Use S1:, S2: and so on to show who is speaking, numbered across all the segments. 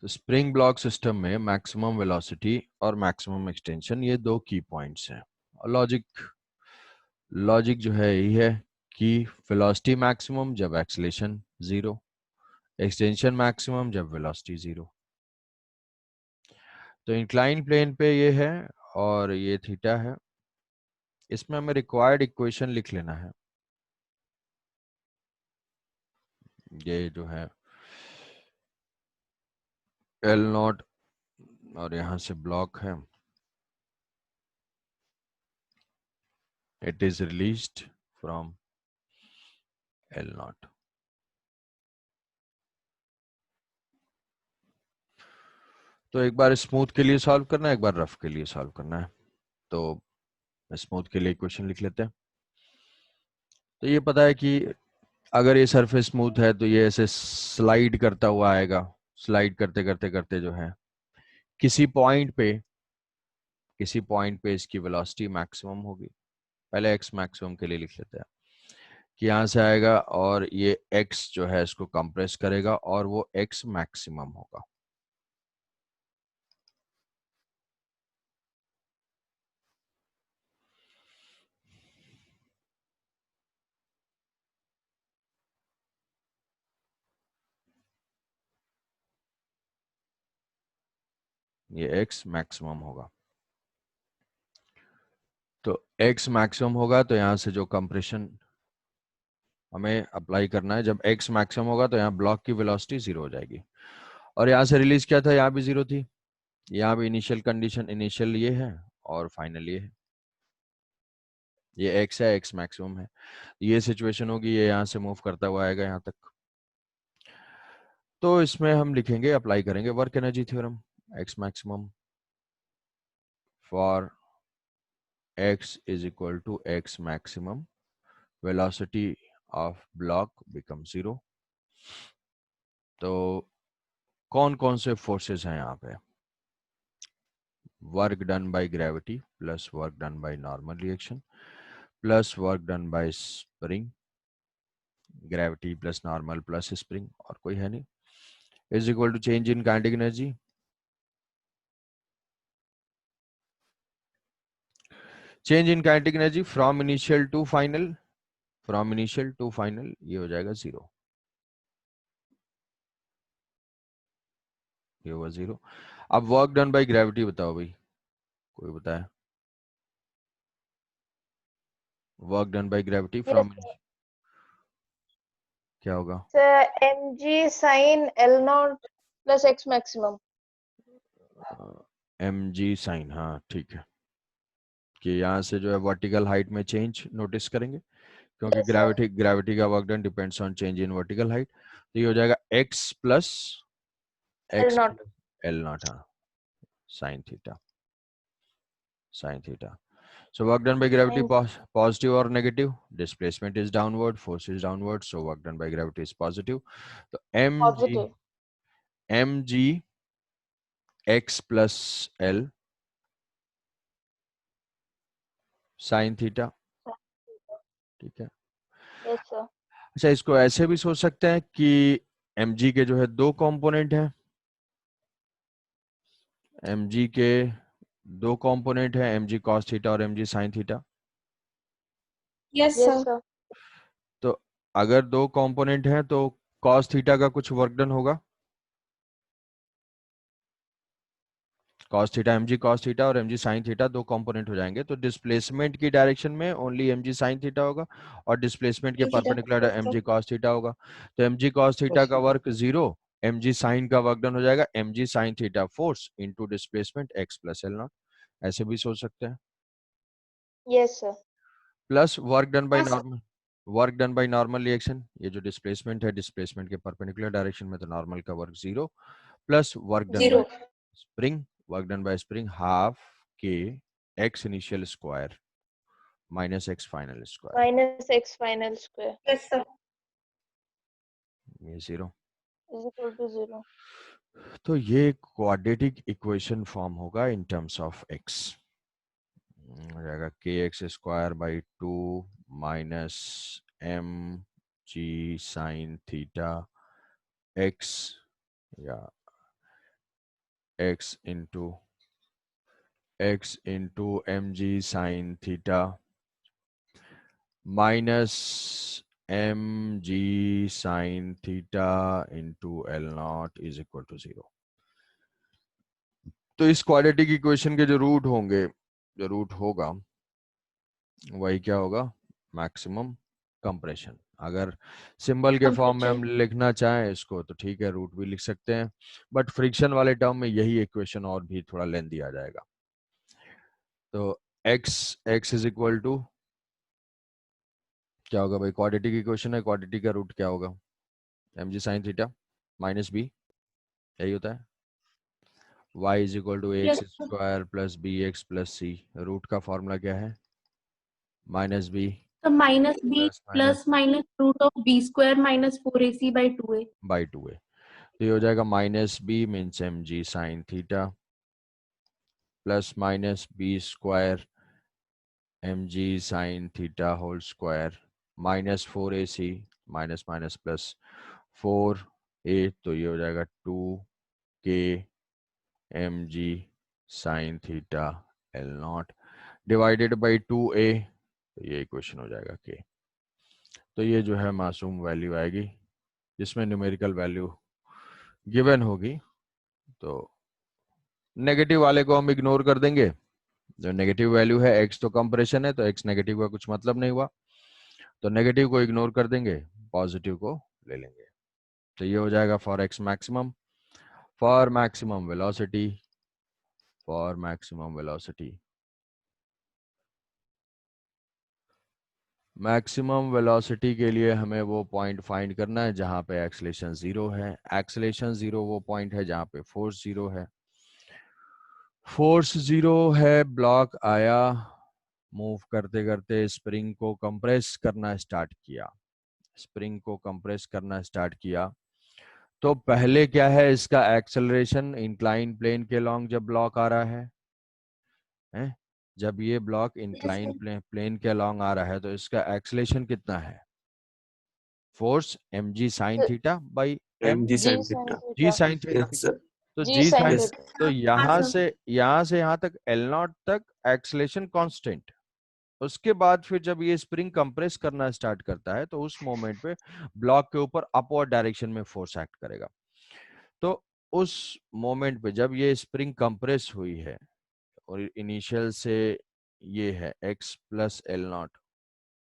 S1: तो spring block system में maximum velocity और मैक्सिमम एक्सटेंशन ये दो की पॉइंट्स हैं। और लॉजिक जो है यही है कि वेलोसिटी मैक्सिमम जब एक्सेलेरेशन जीरो, एक्सटेंशन मैक्सिमम जब वेलोसिटी जीरो। तो इंक्लाइन प्लेन पे ये है और ये थीटा है। इसमें हमें रिक्वायर्ड इक्वेशन लिख लेना है। ये जो है एल नॉट और यहां से ब्लॉक है, it is released from L not. तो एक बार स्मूथ के लिए सॉल्व करना है, एक बार रफ के लिए सॉल्व करना है। तो स्मूथ के लिए इक्वेशन लिख लेते हैं। तो ये पता है कि अगर ये सरफेस स्मूथ है तो ये ऐसे स्लाइड करता हुआ आएगा। स्लाइड करते करते करते जो है किसी पॉइंट पे इसकी वेलोसिटी मैक्सिमम होगी। पहले एक्स मैक्सिमम के लिए लिख लेते हैं कि यहां से आएगा और ये एक्स जो है इसको कंप्रेस करेगा और वो एक्स मैक्सिमम होगा। ये एक्स मैक्सिमम होगा। तो एक्स मैक्सिमम होगा तो यहां से जो कंप्रेशन हमें अप्लाई करना है, जब एक्स मैक्सिमम होगा तो यहाँ ब्लॉक की वेलोसिटी जीरो हो जाएगी। और यहाँ से रिलीज क्या था, यहाँ भी जीरो थी। यहाँ भी इनिशियल कंडीशन, इनिशियल ये है और फाइनल ये है। ये एक्स है, एक्स मैक्सिमम है। ये सिचुएशन होगी, ये यहाँ से मूव करता हुआ आएगा यहाँ तक। तो इसमें हम लिखेंगे, अप्लाई करेंगे work energy theorem. X maximum for x is equal to x maximum, velocity of block becomes zero। तो कौन कौन से फोर्सेस हैं यहाँ पे? Work done by gravity plus work done by normal reaction plus work done by spring, gravity plus normal plus spring और कोई है नहीं, is equal to change in kinetic energy. Change in kinetic energy from initial to final, from initial to final ये हो जाएगा zero, ये होगा zero. अब वर्क डन बाय ग्रेविटी बताओ भाई, कोई बताए? Work done by gravity
S2: Yes,
S1: from
S2: sir.
S1: क्या होगा?
S2: mg sin L naught plus x maximum.
S1: M जी साइन, हाँ ठीक है। कि यहाँ से जो है वर्टिकल हाइट में चेंज नोटिस करेंगे, क्योंकि
S2: Yes, sir.
S1: ग्रेविटी का work done depends on change in vertical height. तो ये हो जाएगा x plus
S2: L naught.
S1: L naught, हाँ, sine theta, sine theta. So work done by gravity
S2: And
S1: positive or negative? Displacement is downward, force is downward, so work done by gravity is positive. So
S2: positive.
S1: mg x plus l sin theta, ठीक है।
S2: Yes, sir.
S1: अच्छा, इसको ऐसे भी सोच सकते हैं कि mg के जो है दो कंपोनेंट हैं, mg के दो कंपोनेंट हैं, mg cos थीटा और mg sin theta.
S3: Yes,
S2: Yes,
S3: sir.
S2: sir.
S1: तो अगर दो कंपोनेंट हैं तो cos थीटा का कुछ वर्क डन होगा, cos theta mg cos theta और mg sin थीटा दो कंपोनेंट हो जाएंगे, तो डिस्प्लेसमेंट की डायरेक्शन में ओनली mg sin थीटा होगा और डिस्प्लेसमेंट के perpendicular
S3: Yes, sir.
S1: mg cos theta होगा। तो mg cos थीटा का वर्क जीरो, mg sin का वर्क डन हो जाएगा mg sin theta force into displacement x plus L not, ऐसे भी सोच सकते हैं।
S2: Yes, sir.
S1: Plus work done bye
S3: Yes, sir.
S1: Normal, work done by normal reaction, ये जो डिस्प्लेसमेंट है डिस्प्लेसमेंट के परपेंडिकुलर डायरेक्शन में, तो नॉर्मल का work zero, plus work done by
S3: Zero.
S1: Spring, work done by spring half के x initial square minus x final square,
S2: Minus x final square
S3: Yes, sir.
S1: ये zero.
S2: is equal to 0.
S1: तो ये quadratic equation form होगा in terms of x, हो जाएगा k x square by two minus m ji sine theta x, या x into mg sin theta minus mg sin theta into L naught is equal to 0। तो इस quadratic equation के जो root होंगे, जो root होगा वही क्या होगा, मैक्सिमम कंप्रेशन। अगर सिंबल के फॉर्म में हम लिखना चाहें इसको तो ठीक है, रूट भी लिख सकते हैं, बट फ्रिक्शन वाले टर्म में यही इक्वेशन और भी थोड़ा लेंथी आ जाएगा। तो x इज इक्वल टू क्या होगा भाई, क्वाड्रेटिक इक्वेशन है, क्वाड्रेटिक का रूट क्या होगा, mg sin theta minus b, यही होता है। y is equal to
S3: Yes,
S1: x
S3: sir.
S1: Square plus b x plus c, root का फॉर्मूला क्या है, minus b
S3: So minus b
S1: plus minus
S3: plus minus root of b square minus 4ac by 2a.
S1: By 2a। तो ये हो जाएगा minus b means m जी sine theta plus minus b square m जी sine theta whole square minus 4ac minus minus plus 4a, तो ये हो जाएगा 2k m ji sine theta L naught divided by 2a, तो ये equation हो जाएगा k। तो ये जो है मासूम वैल्यू आएगी जिसमें न्यूमेरिकल वैल्यू गिवन होगी। तो नेगेटिव वाले को हम इग्नोर कर देंगे, जो नेगेटिव वैल्यू है x तो कंप्रेशन है तो x नेगेटिव का कुछ मतलब नहीं हुआ, तो नेगेटिव को इग्नोर कर देंगे, पॉजिटिव को ले लेंगे। तो ये हो जाएगा for x maximum, for maximum velocity, for maximum velocity, maximum velocity के लिए हमें वो पॉइंट फाइंड करना है जहां पे एक्सेलेरेशन 0 है। एक्सेलेरेशन 0 वो पॉइंट है जहां पे फोर्स 0 है। फोर्स 0 है, ब्लॉक आया, मूव करते करते स्प्रिंग को कंप्रेस करना स्टार्ट किया, स्प्रिंग को कंप्रेस करना स्टार्ट किया, तो पहले क्या है इसका एक्सेलरेशन इंक्लाइन प्लेन के लॉन्ग जब ब्लॉक आ रहा है? जब ये block
S3: Yes,
S1: incline
S3: sir.
S1: Plane के लॉन्ग आ रहा है तो इसका एक्सेलरेशन कितना है, force mg sin theta by m
S4: mg
S2: G
S4: sin
S2: sin
S4: theta.
S1: g
S2: theta.
S1: sin theta.
S4: Yes, sir.
S1: तो
S2: G
S1: g
S2: sin
S1: sin,
S4: Yes.
S2: theta.
S1: तो
S3: हाँ
S1: यहां
S3: सर.
S1: से यहां तक L नॉट तक एक्सेलरेशन कांस्टेंट। उसके बाद फिर जब ये स्प्रिंग कंप्रेस करना स्टार्ट करता है तो उस मोमेंट पे ब्लॉक के ऊपर अपवर्ड डायरेक्शन में फोर्स एक्ट करेगा। तो उस मोमेंट पे जब ये स्प्रिंग कंप्रेस हुई है और इनिशियल से ये है x प्लस एल नॉट,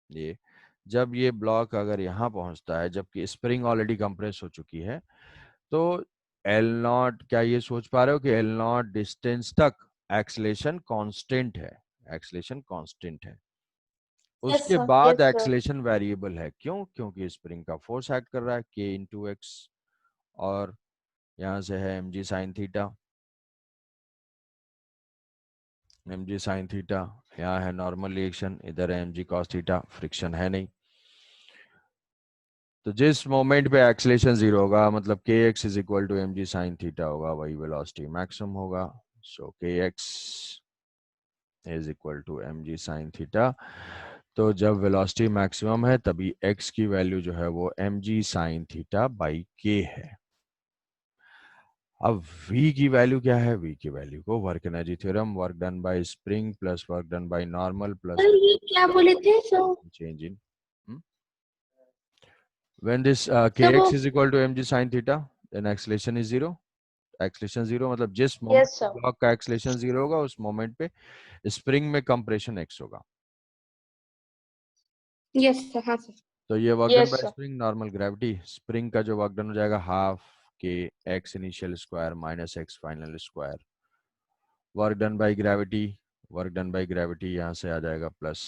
S1: ये जब ये ब्लॉक अगर यहाँ पहुंचता है जबकि स्प्रिंग ऑलरेडी कंप्रेस हो चुकी है, तो एल नॉट, क्या ये सोच पा रहे हो कि एल नॉट डिस्टेंस तक एक्सेलेरेशन कांस्टेंट है, एक्सेलेरेशन कांस्टेंट है।
S3: Yes,
S1: उसके
S3: sir.
S1: बाद
S2: Yes, sir.
S1: एक्सेलेरेशन वेरिएबल है, क्यों, क्योंकि स्प्रिंग का फोर्स एक्ट कर रहा है k इंटू एक्स, और यहाँ से है mg sine theta, mg sine theta, यहाँ है नॉर्मल रिएक्शन, इधर है mg cos थीटा, फ्रिक्शन है नहीं। तो जिस मोमेंट पे एक्सेलेरेशन 0 होगा मतलब kx is equal to mg sine theta होगा, वही वेलोसिटी मैक्सिमम होगा। So kx is equal to mg sine theta. तो जब वेलोसिटी मैक्सिमम है तभी x की वैल्यू जो है वो mg sine theta by k है। अब v की वैल्यू क्या है, v की वैल्यू को work energy theorem, work done by spring plus work done by normal plus
S3: sir ये क्या बोले थे सो
S1: change in when this
S3: sir वो
S1: kx is equal to mg sin theta then acceleration is 0। Acceleration 0 मतलब जिस moment
S2: Yes, sir.
S1: Block का acceleration 0 होगा उस मोमेंट पे स्प्रिंग में कंप्रेशन x होगा।
S3: Yes sir. हाँ सर.
S1: तो ये work done
S2: Yes,
S1: by
S2: sir.
S1: Spring normal gravity, spring का जो वर्क डन हो जाएगा half k x initial square minus x final square, work done by gravity, work done by gravity यहाँ से आ जाएगा प्लस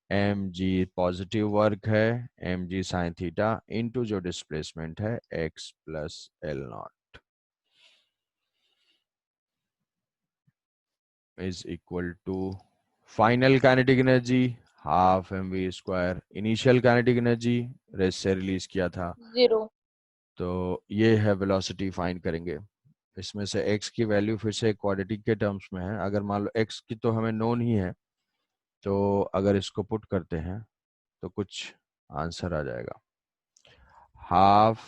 S1: mg पॉजिटिव वर्क है mg sine theta into जो डिस्प्लेसमेंट है x plus L not is equal to final kinetic energy half mv square, initial kinetic energy rest से release किया था।
S2: 0.
S1: तो ये है वेलोसिटी फाइंड करेंगे। इसमें से x की वैल्यू फिर से क्वाड्रेटिक के टर्म्स में है, अगर मान लो x की तो हमें नोन ही है, तो अगर इसको पुट करते हैं तो कुछ आंसर आ जाएगा, हाफ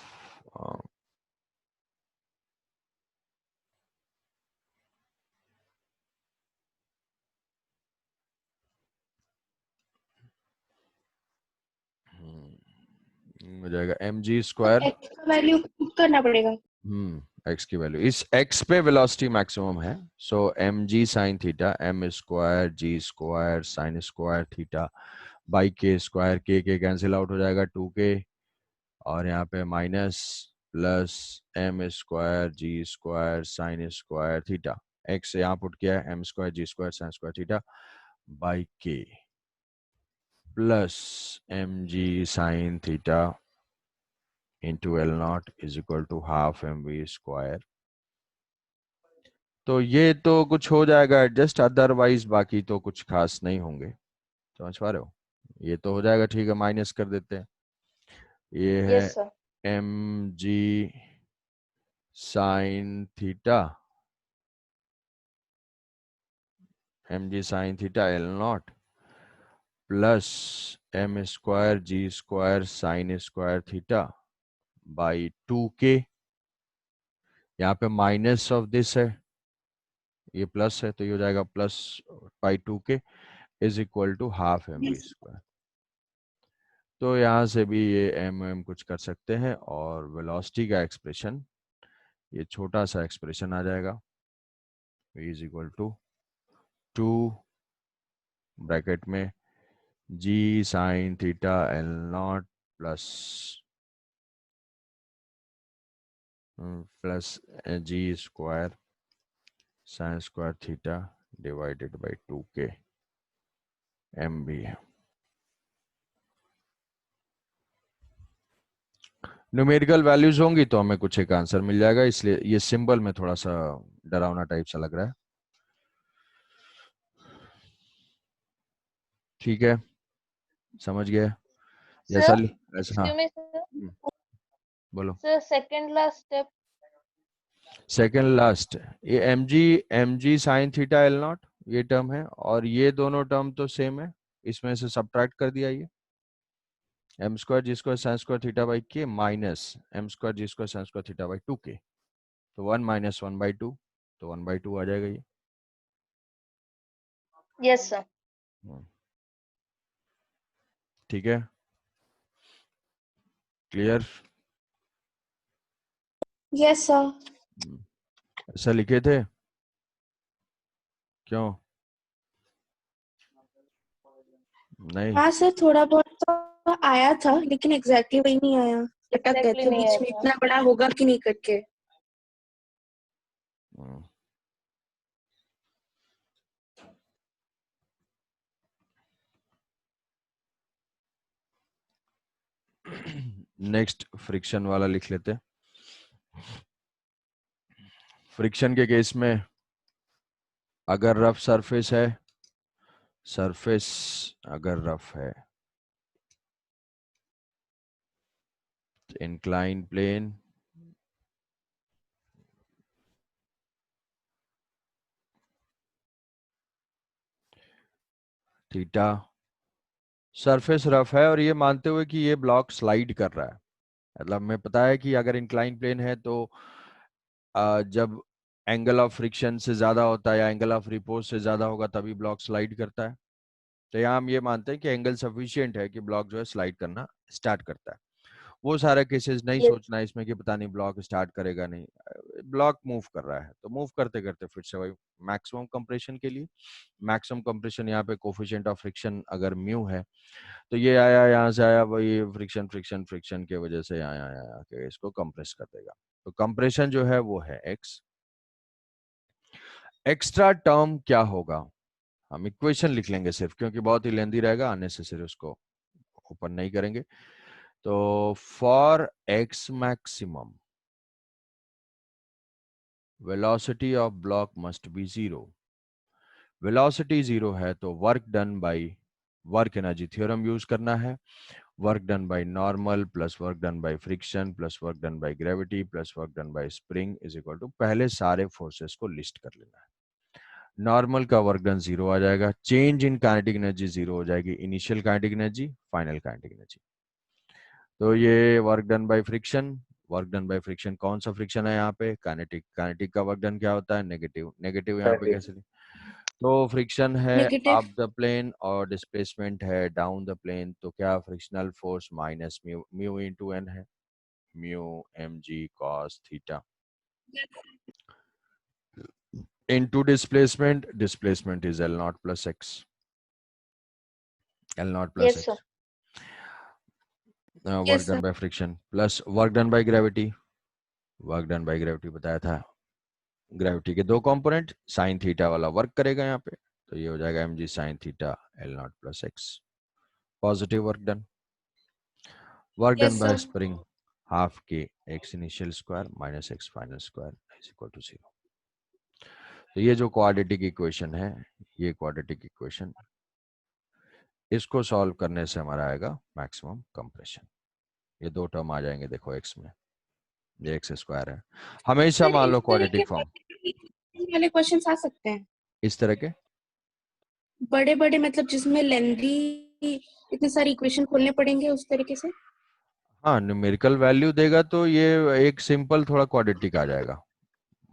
S1: हो जाएगा mg
S3: तो
S1: स्क्वायर,
S3: x का वैल्यू पुट करना पड़ेगा।
S1: x की वैल्यू, इस x पे वेलोसिटी मैक्सिमम है, so mg sine theta m square g square sine square theta by k square, k cancel out हो जाएगा 2k, और यहाँ पे minus plus m square g square sine square theta, x यहाँ put किया है m square g square sine square theta by k plus mg sine theta into L naught is equal to half mv square. तो ये तो कुछ हो जाएगा adjust, otherwise बाकी तो कुछ खास नहीं होंगे, समझ पा रहे हो? ये तो हो जाएगा, ठीक है, माइनस कर देते हैं। ये है
S2: Yes, sir.
S1: mg sine theta, mg sine theta L naught plus m square g square sine square theta by 2k, यहाँ पे माइनस ऑफ दिस है, ये प्लस है तो ये हो जाएगा plus by 2k is equal to half mv square. तो यहाँ से भी ये m कुछ कर सकते हैं, और वेलोसिटी का एक्सप्रेशन ये छोटा सा एक्सप्रेशन आ जाएगा, v is equal to 2 bracket में g sine theta L naught plus g square sine square theta divided by 2k mv है। न्यूमेरिकल वैल्यूज होंगी तो हमें कुछ एक आंसर मिल जाएगा, इसलिए ये सिंबल में थोड़ा सा डरावना टाइप सा लग रहा है, ठीक है, समझ गए?
S2: Sir,
S1: ऐसा
S2: excuse
S1: हाँ,
S2: me, sir.
S1: बोलो।
S2: Sir, second last step.
S1: Second last, ये mg sine theta L not ये टर्म है, और ये दोनों टर्म तो सेम है, इसमें से सब्ट्रैक्ट कर दिया, ये m square g square sine square theta by k minus m square g square sine square theta by 2k, तो 1 माइनस 1/2, तो 1/2 आ जाएगा ये।
S2: Yes, sir.
S1: ठीक है, क्लियर?
S3: Yes sir.
S1: ऐसा लिखे थे क्यों? नहीं,
S3: हाँ सर, थोड़ा बहुत तो आया था लेकिन एग्जैक्टली वही नहीं आया, अटक गए
S2: Exactly
S3: थे
S2: नहीं
S3: बीच
S2: आया
S3: में,
S2: था.
S3: इतना बड़ा होगा कि नहीं करके।
S1: नेक्स्ट फ्रिक्शन वाला लिख लेते। फ्रिक्शन के केस में अगर रफ सरफेस है, सरफेस अगर रफ है, incline plane theta, surface rough है, और ये मानते हुए कि ये ब्लॉक स्लाइड कर रहा है, मतलब हमें पता है कि अगर इंक्लाइन प्लेन है तो जब एंगल ऑफ फ्रिक्शन से ज्यादा होता है या एंगल ऑफ रिपोज से ज्यादा होगा तभी ब्लॉक स्लाइड करता है। तो यहाँ हम ये मानते हैं कि एंगल सफिशिएंट है कि ब्लॉक जो है स्लाइड करना स्टार्ट करता है। वो सारे केसेस नहीं
S2: Yes.
S1: सोचना है इसमें कि पता नहीं ब्लॉक स्टार्ट करेगा नहीं, ब्लॉक मूव कर रहा है, तो मूव करते करते फिर से वही मैक्सिमम कंप्रेशन के लिए, मैक्सिमम कंप्रेशन यहाँ पे कोफिशिएंट ऑफ फ्रिक्शन अगर म्यू है तो ये आया, यहाँ से आया, वही फ्रिक्शन फ्रिक्शन फ्रिक्शन के वजह से यहाँ आया कि इसको कंप्रेस कर देगा। तो कंप्रेशन जो है वो है एक्स। एक्स्ट्रा टर्म क्या होगा, हम इक्वेशन लिख लेंगे सिर्फ, क्योंकि बहुत ही लेंदी रहेगा, अननेसेसरी उसको ओपन नहीं करेंगे। तो for x maximum velocity of block must be 0। Velocity 0 है तो work done by, work energy theorem use करना है, work done by normal plus work done by friction plus work done by gravity plus work done by spring is equal to, पहले सारे forces को list कर लेना है। Normal का work done 0 आ जाएगा, चेंज इन काइनेटिक एनर्जी 0 हो जाएगी, initial kinetic energy, final kinetic energy. तो ये work done by friction, work done by friction कौन सा फ्रिक्शन है यहाँ पे, काइनेटिक, काइनेटिक का वर्क डन क्या होता है, नेगेटिव, नेगेटिव यहाँ पे कैसे, तो फ्रिक्शन है
S3: नेगेटिव
S1: अप द प्लेन और डिस्प्लेसमेंट है डाउन द प्लेन, तो क्या frictional force minus mu mu into N है, mu M G cos theta into displacement. Displacement is L naught plus X. L naught plus
S2: Yes,
S1: X.
S2: sir.
S1: Work
S3: yes
S1: done
S3: sir
S1: by friction plus work done by gravity. Work done by gravity बताया था, gravity के दो component, sine theta वाला work करेगा यहाँ पे, तो ये हो जाएगा mg sine theta L naught plus X. Positive work done. Work done
S3: yes
S1: by
S3: sir
S1: spring half k x initial square minus x final square is equal to 0. तो ये जो क्वाड्रेटिक इक्वेशन है, ये क्वाड्रेटिक इक्वेशन, इसको solve करने से हमारा आएगा मैक्सिमम कंप्रेशन. ये दो टर्म आ जाएंगे देखो x में, ये x स्क्वायर है. हमेशा
S3: सर
S1: मान
S3: इस
S1: लो
S3: तरह के
S1: क्वाड्रेटिक फॉर्म
S3: वाले क्वेश्चंस आ सकते हैं
S1: इस तरह के.
S3: बड़े बड़े, मतलब जिसमें लेंथी इतने सारे इक्वेशन खोलने पड़ेंगे उस तरीके से.
S1: हाँ, न्यूमेरिकल वैल्यू देगा तो ये एक सिंपल थोड़ा क्वाड्रेटिक आ जाएगा,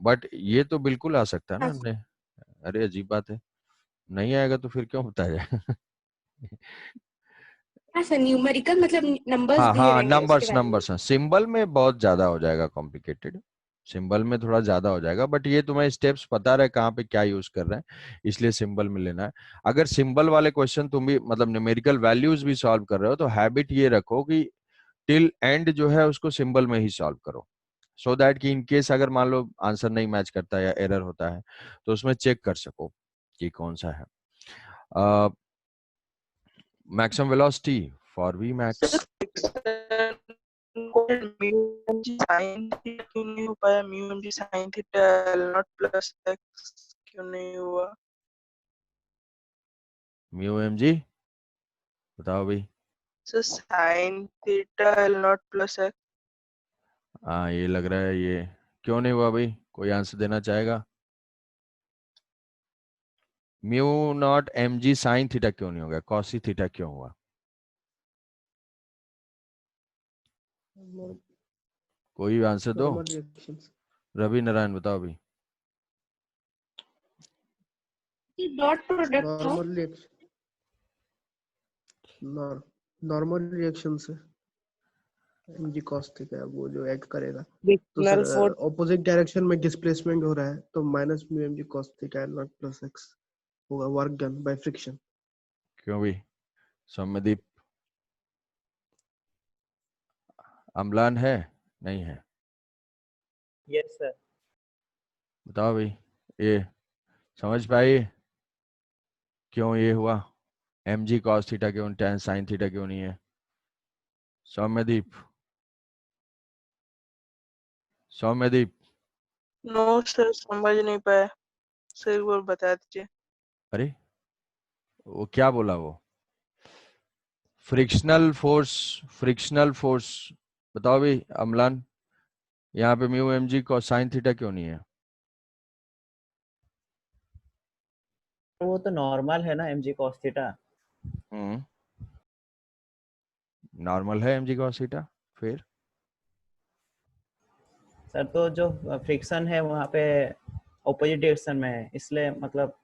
S1: बट ये तो बिल्कुल आ सकता है
S3: हाँ
S1: ना. अरे अजीब बात है, नहीं आएगा तो फिर क्यों बताया जाए.
S3: हाँ सर, न्यूमेरिकल मतलब नंबर्स
S1: हाँ
S3: दिए
S1: हाँ,
S3: रहेंगे उसके
S1: नंबर्स
S3: वैल्यू.
S1: नंबर्स, हाँ, सिंबल में बहुत ज्यादा हो जाएगा कॉम्प्लिकेटेड, सिंबल में थोड़ा ज्यादा हो जाएगा, बट ये तुम्हें स्टेप्स पता रहे कहाँ पे क्या यूज कर रहे हैं, इसलिए सिंबल में लेना है. अगर सिंबल वाले क्वेश्चन तुम भी मतलब न्यूमेरिकल वैल्यूज भी सॉल्व कर रहे हो तो हैबिट ये रखो कि टिल एंड जो है उसको सिंबल में ही सॉल्व करो, सो दैट कि इन केस अगर मान लो आंसर नहीं मैच करता या एरर होता है तो उसमें चेक कर सको कि कौन सा है. Maximum velocity for v max.
S4: Mu M G sine theta क्यों नहीं हो पाया, mu M G sine theta L naught plus x क्यों नहीं हुआ?
S1: म्यू एम जी बताओ भाई.
S4: Sir sine theta L naught plus x.
S1: हाँ, ये लग रहा है ये क्यों नहीं हुआ भाई, कोई आंसर देना चाहेगा. म्यू नॉट एम जी साइन थीटा क्यों नहीं होगा, कॉसी थीटा क्यों हुआ, कोई आंसर दो.
S5: Normal reactions.
S1: रवि नारायण बताओ भाई.
S3: डॉट प्रोडक्ट था.
S5: Normal reaction. नॉर्मल रिएक्शन से mg cos थीटा है वो जो ऐड करेगा. तो sir
S4: frictional force.
S5: Opposite direction में डिस्प्लेसमेंट हो रहा है तो minus mu mg cos theta L naught plus x होगा, वर्क डन बाय फ्रिक्शन.
S1: क्यों भाई. सौम्यदीप. अम्लान है नहीं है,
S4: यस सर.
S1: बताओ भाई. ये समझ पाए क्यों ये हुआ, एम जी कॉस थीटा क्यों, टेन साइन थीटा क्यों नहीं है. सौम्यदीप. सौम्यदीप.
S4: नो सर समझ नहीं पाया, सर एक बार बता दीजिए.
S1: अरे वो क्या बोला वो, फ्रिक्शनल फोर्स. फ्रिक्शनल फोर्स बताओ भाई अम्लान, यहाँ पे म्यू एम जी को साइन थीटा क्यों नहीं है.
S6: वो तो नॉर्मल है ना mg cos थीटा.
S1: नॉर्मल है एम जी कॉस थीटा, फिर
S6: सर तो जो फ्रिक्शन है वहाँ पे ऑपोजिट डायरेक्शन में है, इसलिए मतलब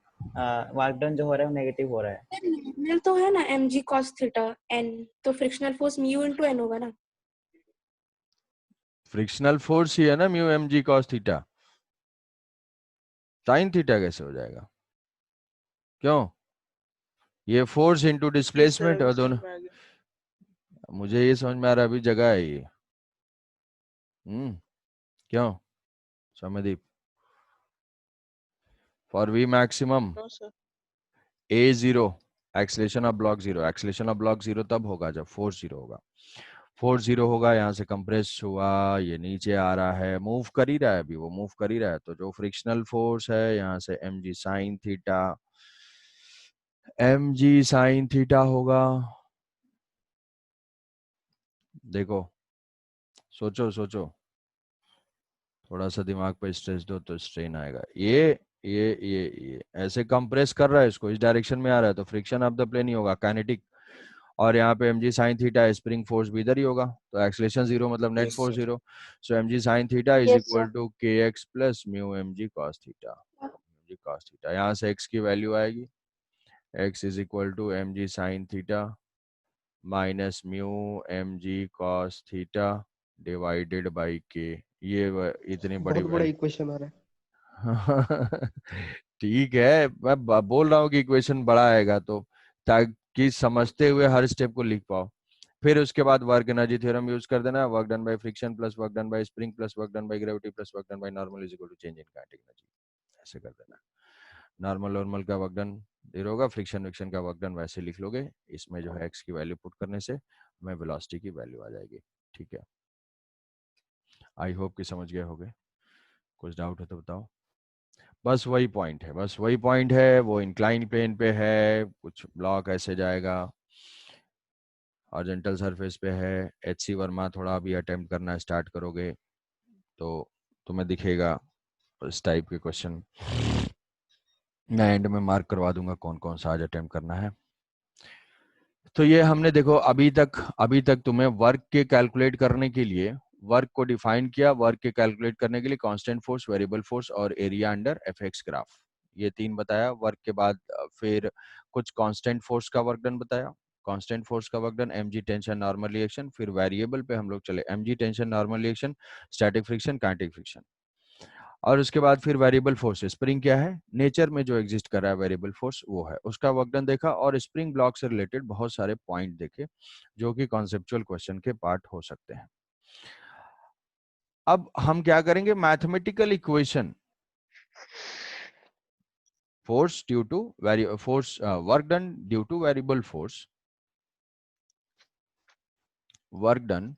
S6: वर्क डन जो हो रहा है वो नेगेटिव हो रहा है.
S3: नॉर्मल तो है ना mg cos थीटा n, तो frictional force mu into n होगा ना.
S1: फ्रिक्शनल फोर्स ही है ना mu M G cos theta, sine theta कैसे हो जाएगा, क्यों. ये force into
S4: yes sir
S1: displacement
S4: अभी
S1: और
S4: समझ
S1: दोनों,
S4: में आ गया.
S1: मुझे ये समझ में आ रहा है अभी जगह है ये. क्यों Samdeep. For we maximum
S4: no sir.
S1: A zero, acceleration of block zero. Acceleration of block zero तब होगा जब फोर्स जीरो होगा. फोर्स जीरो होगा, यहाँ से कंप्रेस हुआ, ये नीचे आ रहा है, मूव कर ही रहा है अभी, वो मूव कर ही रहा है, तो जो फ्रिक्शनल फोर्स है यहाँ से एम जी साइन थीटा, एम जी साइन थीटा होगा. देखो सोचो सोचो, थोड़ा सा दिमाग पे स्ट्रेस दो तो स्ट्रेन आएगा. ये ऐसे कंप्रेस कर रहा है इसको, इस डायरेक्शन में आ रहा है तो फ्रिक्शन ऑफ द प्लेन ही होगा, काइनेटिक. और यहाँ पे mg sin theta spring force भी इधर ही होगा, तो एक्सलेशन जीरो मतलब net
S6: Yes,
S1: force
S6: sir.
S1: Zero. So mg sin theta is
S2: Yes,
S1: equal
S2: sir.
S1: To kx plus mu mg cos theta. mg cos theta. यहाँ से x की value आएगी x is equal to mg sin theta minus mu mg cos theta divided by k। ये इतनी बड़ी
S5: बहुत बड़ा equation आ रहा है।
S1: ठीक है, मैं बोल रहा हूँ कि इक्वेशन बड़ा आएगा तो ताकि समझते हुए हर स्टेप को लिख पाओ। फिर उसके बाद वर्क एनर्जी थ्योरम यूज कर देना, work done by friction plus work done by spring plus work done by gravity plus work done by normal is equal to change in kinetic energy. ऐसे कर देना। नॉर्मल का work done 0 होगा, friction विक्शन का work done वैसे लिख लोगे। इसमें जो है एक्स की वैल्यू पुट करने से हमें वेलोसिटी की वैल्यू आ जाएगी। ठीक है, आई होप कि समझ गए होगे। कुछ डाउट है तो बताओ। बस वही पॉइंट है, बस वही पॉइंट है। वो इंक्लाइन प्लेन पे है, कुछ ब्लॉक ऐसे जाएगा, हॉरिजॉन्टल सरफेस पे है। एचसी वर्मा थोड़ा अभी अटेम्प्ट करना स्टार्ट करोगे तो तुम्हें दिखेगा इस टाइप के क्वेश्चन। मैं एंड में मार्क करवा दूंगा कौन कौन सा आज अटेम्प्ट करना है। तो ये हमने देखो अभी तक तुम्हें वर्क के कैलकुलेट करने के लिए वर्क को डिफाइन किया। वर्क के कैलकुलेट करने के लिए कांस्टेंट फोर्स, वेरिएबल फोर्स और एरिया अंडर एफएक्स ग्राफ, ये तीन बताया। वर्क के बाद फिर कुछ कांस्टेंट फोर्स का वर्क डन बताया। कांस्टेंट फोर्स का work done mg tension normal reaction. फिर वेरिएबल पे हम लोग चले mg tension normal reaction, static friction, kinetic friction. और उसके बाद फिर वेरिएबल फोर्स, स्प्रिंग क्या है, नेचर में जो एग्जिस्ट कर रहा है वेरिएबल फोर्स वो है, उसका वर्क डन देखा। और स्प्रिंग ब्लॉक से रिलेटेड बहुत सारे पॉइंट देखे जो कि कॉन्सेप्चुअल क्वेश्चन के पार्ट हो सकते हैं। अब हम क्या करेंगे, mathematical equation force due to force work done due to variable force, work done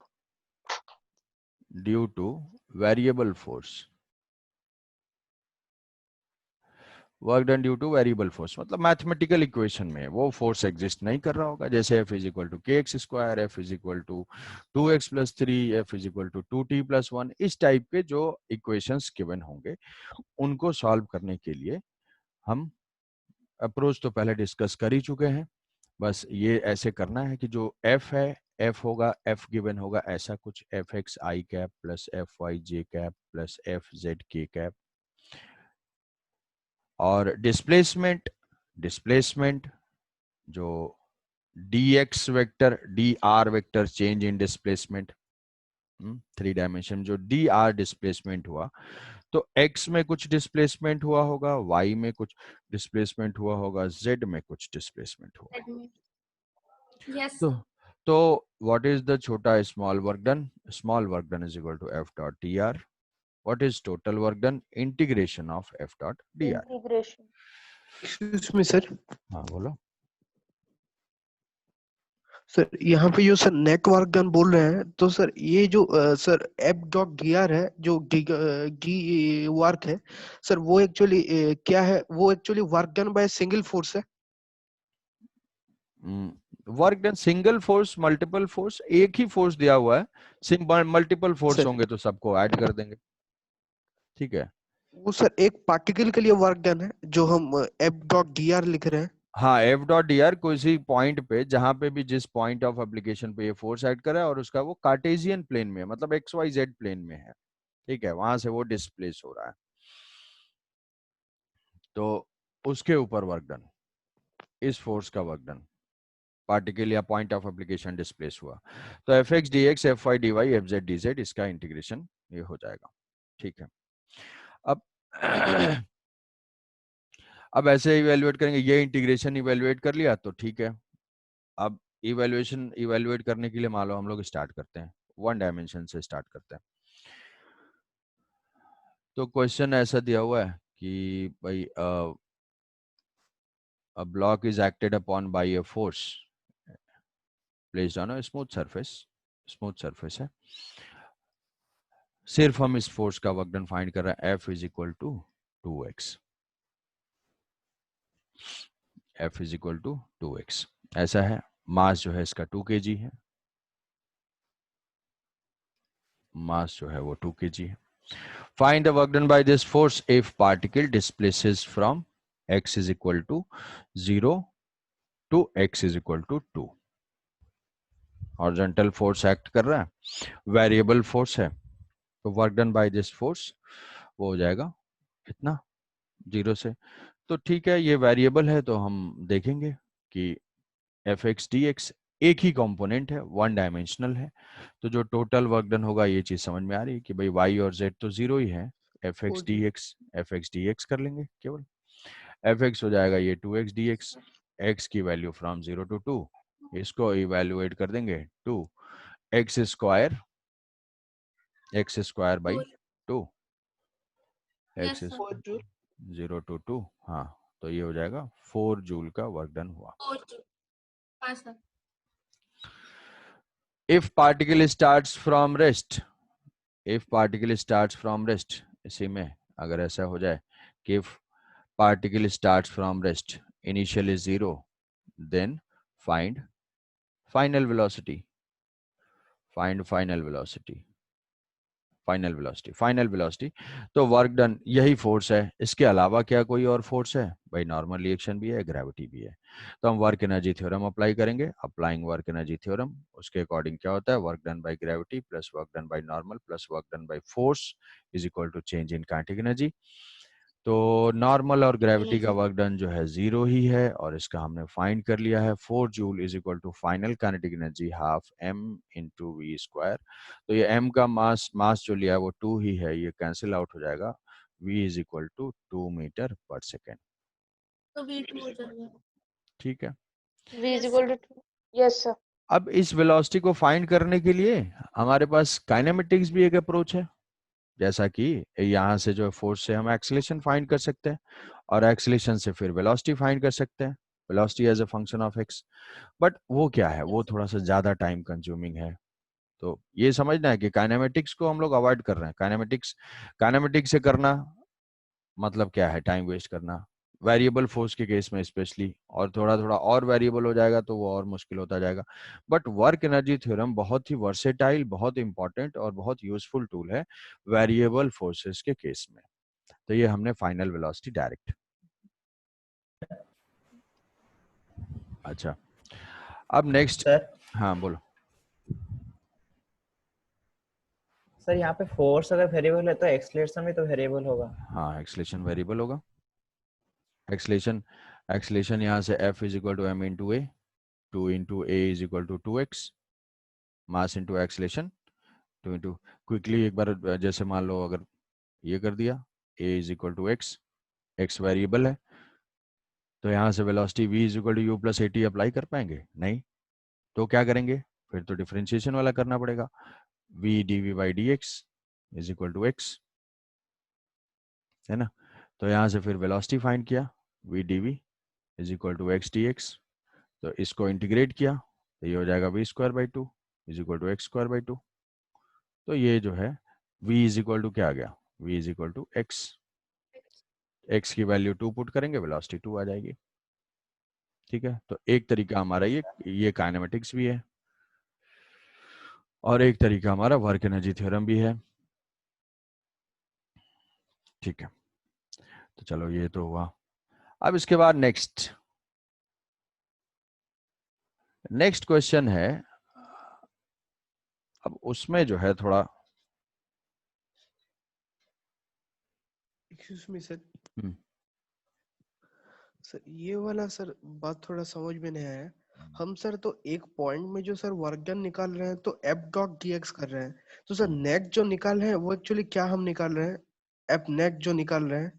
S1: due to variable force, work done due to variable force. मतलब मैथमेटिकल इक्वेशन में वो फोर्स एग्जिस्ट नहीं कर रहा होगा, जैसे F is equal to k x square, F is equal to 2x plus 3, F is equal to 2t plus 1। इस type के जो इक्वेशंस गिवन होंगे उनको सॉल्व करने के लिए हम अप्रोच तो पहले डिस्कस कर ही चुके हैं। बस ये ऐसे करना है कि जो F है, F होगा, F गिवन होगा ऐसा कुछ fx i cap plus fy j cap plus fz k cap, और डिस्प्लेसमेंट जो dx vector dr vector change in displacement, 3 dimension जो dr डिस्प्लेसमेंट हुआ तो x में कुछ डिस्प्लेसमेंट हुआ होगा, y में कुछ डिस्प्लेसमेंट हुआ होगा, z में कुछ डिस्प्लेसमेंट हुआ।
S3: यस
S1: तो व्हाट इज द छोटा small work done? Small work done is equal to f dot dr। What is total work done? Integration of f dot dr।
S2: Integration.
S5: Excuse me sir,
S1: हाँ बोलो।
S5: Sir यहाँ पे जो sir net work done बोल रहे हैं तो sir ये जो sir F dot D R है जो गी वर्क है सर, वो एक्चुअली क्या है? वो actually work done by single force है।
S1: Work done single force, multiple force, एक ही फोर्स दिया हुआ है, मल्टीपल फोर्स
S5: सर
S1: होंगे तो सबको ऐड कर देंगे। ठीक है,
S5: वो सर एक पार्टिकल के लिए वर्क डन है जो हम एफ डॉट डी आर लिख रहे हैं।
S1: हाँ एफ डॉट डी आर किसी पॉइंट पे जहां पे भी जिस पॉइंट ऑफ एप्लीकेशन पे ये फोर्स ऐड करा है और उसका वो कार्टेशियन प्लेन में है, मतलब एक्स वाई जेड प्लेन में है। ठीक है, वहां से वो डिस्प्लेस हो रहा है तो उसके ऊपर वर्क डन, इस फोर्स का वर्क डन, पार्टिकल या पॉइंट ऑफ एप्लीकेशन डिस्प्लेस हुआ तो f x d x f y d y f z d z इसका इंटीग्रेशन ये हो जाएगा। ठीक है, अब अब ऐसे इवेल्युएट करेंगे, ये इंटीग्रेशन इवेल्युएट कर लिया तो ठीक है। अब इवेल्युएट करने के लिए मान लो हम लोग स्टार्ट करते हैं, 1 डायमेंशन से स्टार्ट करते हैं। तो क्वेश्चन ऐसा दिया हुआ है कि भाई a block is acted upon by a force placed on a smooth surface है। सिर्फ हम इस फोर्स का वर्क डन फाइंड कर रहे हैं, F is equal to 2x, F is equal to 2x ऐसा है। मास जो है इसका 2 kg है, मास जो है वो 2 kg है। Find the work done by this force if particle displaces from x is equal to 0 to x is equal to 2। Horizontal force act कर रहा है, वेरिएबल फोर्स है, तो work done by this force वो हो जाएगा इतना 0 से। तो ठीक है, ये वेरिएबल है तो हम देखेंगे कि एफ एक्स डी एक्स एक ही कंपोनेंट है, वन डायमेंशनल है, तो जो टोटल वर्क डन होगा ये चीज समझ में आ रही है कि भाई वाई और जेड तो 0 ही है। एफ एक्स डी एक्स कर लेंगे केवल। एफ एक्स हो जाएगा ये 2x dx, x की वैल्यू फ्रॉम 0 to 2, इसको इवेल्युएट कर देंगे 2 x square by 2 x
S3: yes sir.
S4: 4 joule
S1: 0 to 2। हाँ, तो ये हो जाएगा 4 जूल का वर्क डन हुआ।
S3: हाँ sir.
S1: If particle starts from rest, if particle starts from rest, इसी में अगर ऐसा हो जाए कि if particle starts from rest, initial is 0, then find final velocity, find final velocity, final velocity. तो वर्क डन यही फोर्स है, इसके अलावा क्या कोई और फोर्स है? भाई नॉर्मल रिएक्शन भी है, ग्रेविटी भी है। तो हम वर्क एनर्जी थ्योरम अप्लाई करेंगे। अप्लाइंग वर्क एनर्जी थ्योरम, उसके अकॉर्डिंग क्या होता है? Work done by gravity plus work done by normal plus work done by force is equal to change in kinetic energy. तो नॉर्मल और gravity का work done जो है 0 ही है, और इसका हमने फाइंड कर लिया है 4 joule is equal to final kinetic energy half m into v square. तो ये m का मास जो लिया है वो 2 ही है, ये कैंसिल आउट हो जाएगा। v is equal to 2 metre per second.
S3: तो V2 हो जाएगा।
S1: ठीक है।
S2: V is equal to 2. Yes, sir.
S1: अब इस वेलोसिटी को फाइंड करने के लिए हमारे पास काइनेमेटिक्स भी एक अप्रोच है, जैसा कि यहाँ से जो फोर्स से हम एक्सीलरेशन फाइंड कर सकते हैं, और एक्सीलरेशन से फिर वेलोसिटी फाइंड कर सकते हैं, velocity as a function of x. But वो क्या है, वो थोड़ा सा ज्यादा टाइम कंज्यूमिंग है। तो ये समझना है कि काइनेमेटिक्स को हम लोग अवॉइड कर रहे हैं। काइनेमेटिक्स से करना मतलब क्या है? टाइम वेस्ट करना, वेरिएबल फोर्स के केस में स्पेशली, और थोड़ा थोड़ा और वेरिएबल हो जाएगा तो वो और मुश्किल होता जाएगा। बट वर्क एनर्जी थ्योरम बहुत ही वर्सेटाइल, बहुत इंपॉर्टेंट और बहुत यूजफुल टूल है वेरिएबल फोर्सेस के केस में। तो ये हमने फाइनल वेलोसिटी डायरेक्ट। अच्छा, अब नेक्स्ट।
S6: सर
S1: हाँ बोलो।
S6: सर यहाँ पे फोर्स अगर वेरिएबल है तो एक्सीलरेशन भी तो वेरिएबल होगा।
S1: हाँ, एक्सलेशन वेरिएबल होगा। एक्सलेशन यहाँ से F is equal to m into a, 2 into a is equal to 2x, mass into acceleration 2 into, quickly एक बार जैसे मान लो अगर ये कर दिया, a is equal to x variable है, तो यहाँ से velocity v is equal to u plus AT apply कर पाएंगे? नहीं। तो क्या करेंगे? फिर तो डिफरेंशिएशन वाला करना पड़ेगा। v dv by dx is equal to x, है ना? तो यहाँ से फिर वेलोसिटी फाइंड किया, v dv is equal to x dx, तो इसको इंटीग्रेट किया तो ये हो जाएगा v square by 2 is equal to x square by 2। तो ये जो है v इज इक्वल टू क्या आ गया? v is equal to x की वैल्यू 2 पुट करेंगे, वेलोसिटी 2 आ जाएगी। ठीक है, तो एक तरीका हमारा ये काइनेमेटिक्स भी है, और एक तरीका हमारा वर्क एनर्जी थ्योरम भी है। ठीक है, तो चलो ये तो हुआ। अब इसके बाद नेक्स्ट क्वेश्चन है। अब उसमें जो है थोड़ा
S5: एक्सक्यूज मी सर।
S1: हम्म,
S5: सर ये वाला सर बात थोड़ा समझ में नहीं आया। हम सर तो एक पॉइंट में जो सर वर्क डन निकाल रहे हैं तो एफ डॉट डीएक्स कर रहे हैं, तो सर नेट जो निकाल रहे हैं वो एक्चुअली क्या हम निकाल रहे हैं? एफ नेट जो निकाल रहे हैं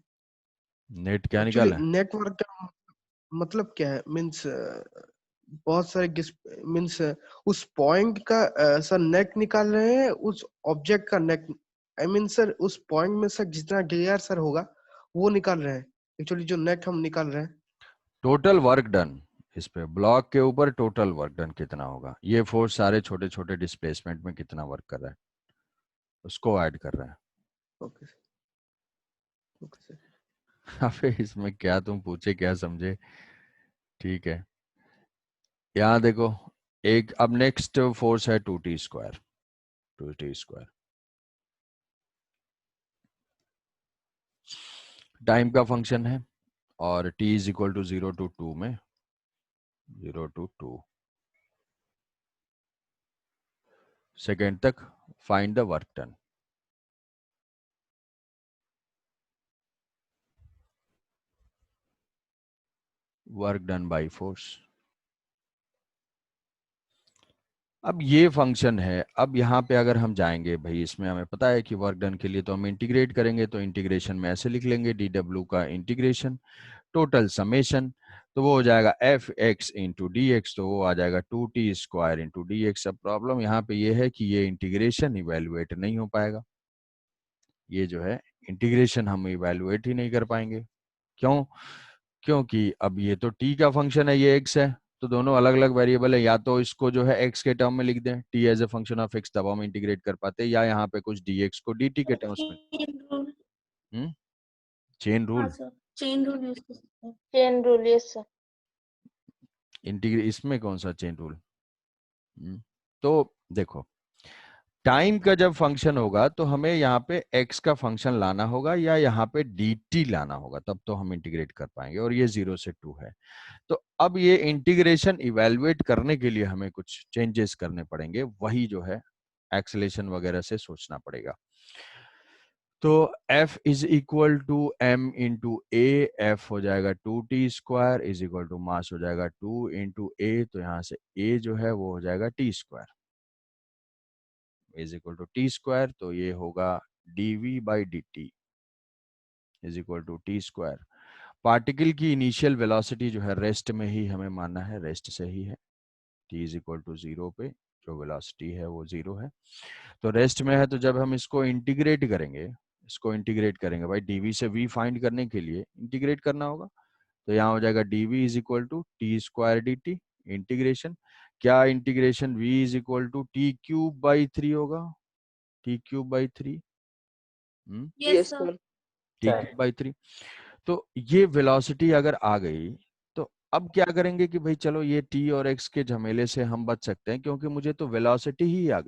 S1: नेट क्या
S5: एक्चुअली
S1: निकाला है?
S5: नेट वर्क डन मतलब क्या है? मीन्स बहुत सारे मीन्स उस पॉइंट का सर नेट निकाल रहे हैं, उस ऑब्जेक्ट का नेट। आई मीन सर उस पॉइंट में सर जितना गियर सर होगा वो निकाल रहे हैं, एक्चुअली जो नेट हम निकाल रहे हैं।
S1: टोटल वर्क डन, इस पे ब्लॉक के ऊपर टोटल वर्क डन कितना होगा, ये फोर्स सारे छोटे छोटे डिस्प्लेसमेंट में कितना वर्क कर रहा है उसको ऐड कर रहा है।
S5: Okay sir, okay sir.
S1: अबे इसमें क्या तुम पूछे क्या समझे? ठीक है, यहाँ देखो, एक अब नेक्स्ट फोर्स है 2t square, 2t square time का फंक्शन है, और t is equal to 0 to 2 में 0 to 2 सेकेंड तक find the work done. Work done by force. अब ये फंक्शन है, अब यहाँ पे अगर हम जाएंगे भाई, इसमें हमें पता है कि वर्क डन के लिए तो हम इंटीग्रेट करेंगे, तो इंटीग्रेशन में ऐसे लिख लेंगे dw का इंटीग्रेशन टोटल समेशन, तो वो हो जाएगा F x into D x, तो वो आ जाएगा 2t square into D x. अब प्रॉब्लम यहाँ पे ये है कि ये इंटीग्रेशन इवेल्युएट नहीं हो पाएगा, ये जो है इंटीग्रेशन हम इवेल्युएट ही नहीं कर पाएंगे। क्यों? क्योंकि अब ये तो t का फंक्शन है, ये x है, तो दोनों अलग अलग वेरिएबल है, या तो इसको जो है x के टर्म में लिख दें, t as a function of x, तब हम इंटीग्रेट कर पाते, या यहाँ पे कुछ dx को dt के टर्म्स में। Chain rule,
S3: chain rule use कर सकते हैं।
S2: Chain rule, yes sir.
S1: इसमें कौन सा चेन रूल? तो देखो, टाइम का जब फंक्शन होगा तो हमें यहाँ पे x का फंक्शन लाना होगा या यहाँ पे dt लाना होगा, तब तो हम इंटीग्रेट कर पाएंगे, और ये 0 से 2 है। तो अब ये इंटीग्रेशन इवेल्युएट करने के लिए हमें कुछ चेंजेस करने पड़ेंगे, वही जो है एक्सेलेरेशन वगैरह से सोचना पड़ेगा। तो f is equal to m into a, f हो जाएगा 2t square is equal to mass हो जाएगा 2 इंटू ए, तो यहाँ से a जो है वो हो जाएगा t square is equal to t square, तो ये होगा dv by dt is equal to t square. Particle की इनिशियल वेलोसिटी जो है रेस्ट में ही हमें मानना है, रेस्ट से ही है, t इज इक्वल टू 0 पे जो वेलोसिटी है वो 0 है, तो रेस्ट में है। तो जब हम इसको इंटीग्रेट करेंगे, भाई dv से v फाइंड करने के लिए इंटीग्रेट करना होगा, तो यहाँ हो जाएगा dv is equal to t square dt integration, क्या integration v is equal to T cube by 3 होगा, t cube by 3,
S3: yes sir.
S1: T cube by 3। तो ये वेलोसिटी अगर आ गई, तो अब क्या करेंगे कि भाई चलो ये t और x के झमेले से हम बच सकते हैं, क्योंकि मुझे तो वेलोसिटी ही आ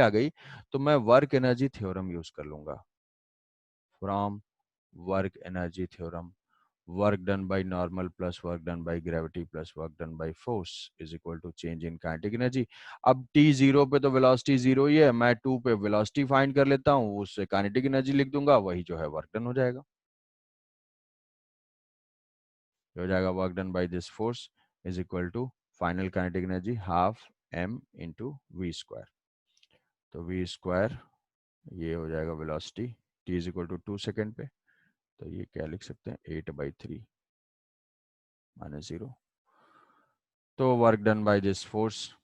S1: गई, तो मैं वर्क एनर्जी थ्योरम यूज कर लूंगा, from work energy theorem, work done by normal plus work done by gravity plus work done by force is equal to change in kinetic energy. अब t 0 पे तो velocity 0 ही है, मैं 2 पे velocity find कर लेता हूँ, उससे काइनेटिक एनर्जी लिख दूंगा, वही जो है वर्क डन हो जाएगा, हो जाएगा work done by this force is equal to final kinetic energy half m into v square, तो वी स्क्वायर ये हो जाएगा velocity t is equal to 2 second पे, तो ये क्या लिख सकते हैं 8/3 माइनस 0, तो work done by this force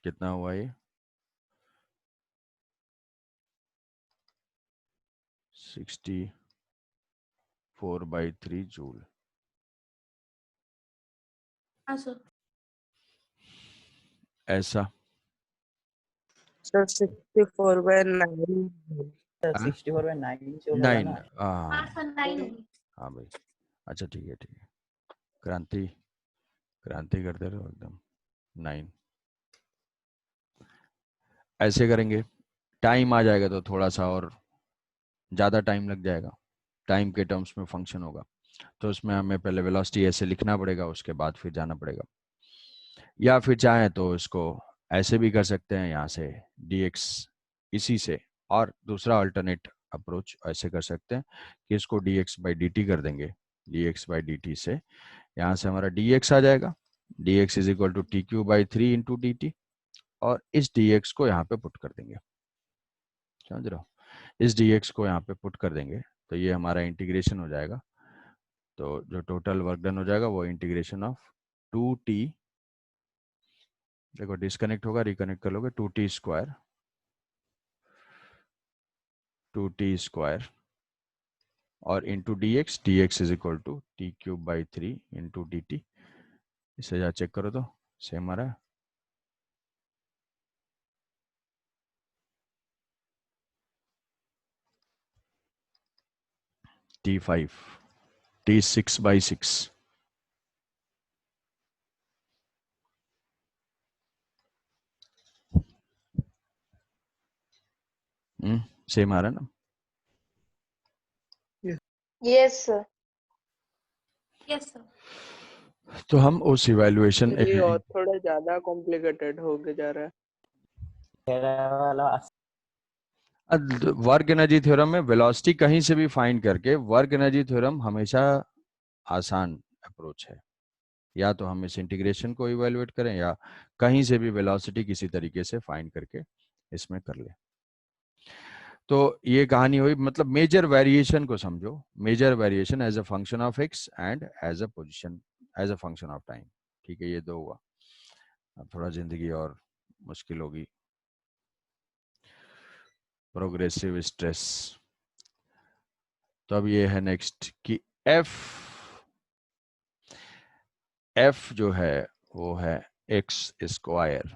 S1: कितना हुआ ये 64/3 जूल।
S3: हाँ सर।
S1: ऐसा
S4: सर 64/9
S6: सर
S1: हाँ?
S6: 64/9 जो होगा
S1: 9
S6: ना।
S3: हाँ
S1: हाँ
S3: सर 9 होगी।
S1: हाँ भाई, अच्छा ठीक है क्रांति करते रहो एकदम 9, ऐसे करेंगे, टाइम आ जाएगा तो थोड़ा सा और ज़्यादा टाइम लग जाएगा, टाइम के टर्म्स में फंक्शन होगा, तो उसमें हमें पहले वेलोसिटी ऐसे लिखना पड़ेगा, उसके बाद फिर जाना पड़ेगा, या फिर चाहें तो इसको ऐसे भी कर सकते हैं, यहाँ से dx इसी से, और दूसरा अल्टरनेट अप्रोच ऐसे कर सकते हैं कि इसको dx बाई dt कर देंगे, dx बाई dt से यहाँ से हमारा dx आ जाएगा, dx is equal to T Q by 3 into D T, और इस dx को यहाँ पे पुट कर देंगे, समझ रहे हो, इस dx को यहाँ पे पुट कर देंगे, तो ये हमारा इंटीग्रेशन हो जाएगा, तो जो टोटल वर्क डन हो जाएगा वो इंटीग्रेशन ऑफ 2t, देखो डिस्कनेक्ट होगा रिकनेक्ट कर लोगे, 2t स्क्वायर और into dx is equal to T cube by 3 into D T, इसे जा चेक करो तो सेम आ रहा है, t5 t6/6 सेम आ रहा है ना।
S2: Yes sir.
S3: Yes sir.
S1: तो हम उस इवैल्यूएशन
S4: ये और थोड़ा ज्यादा कॉम्प्लिकेटेड हो के जा रहा है।
S6: मेरा वाला
S1: वर्क एनर्जी थ्योरम में वेलोसिटी कहीं से भी फाइंड करके, वर्क एनर्जी थ्योरम हमेशा आसान अप्रोच है। या तो हम इस इंटीग्रेशन को इवेलुएट करें या कहीं से भी वेलोसिटी किसी तरीके से फाइंड करके इसमें कर ले। तो ये कहानी हुई, मतलब मेजर वेरिएशन को समझो, major variation as a function of X and as a position as a function of time. ठीक है, ये दो हुआ। अब थोड़ा जिंदगी और मुश्किल होगी। Progressive stress. तो अब ये है नेक्स्ट कि एफ जो है वो है एक्स स्क्वायर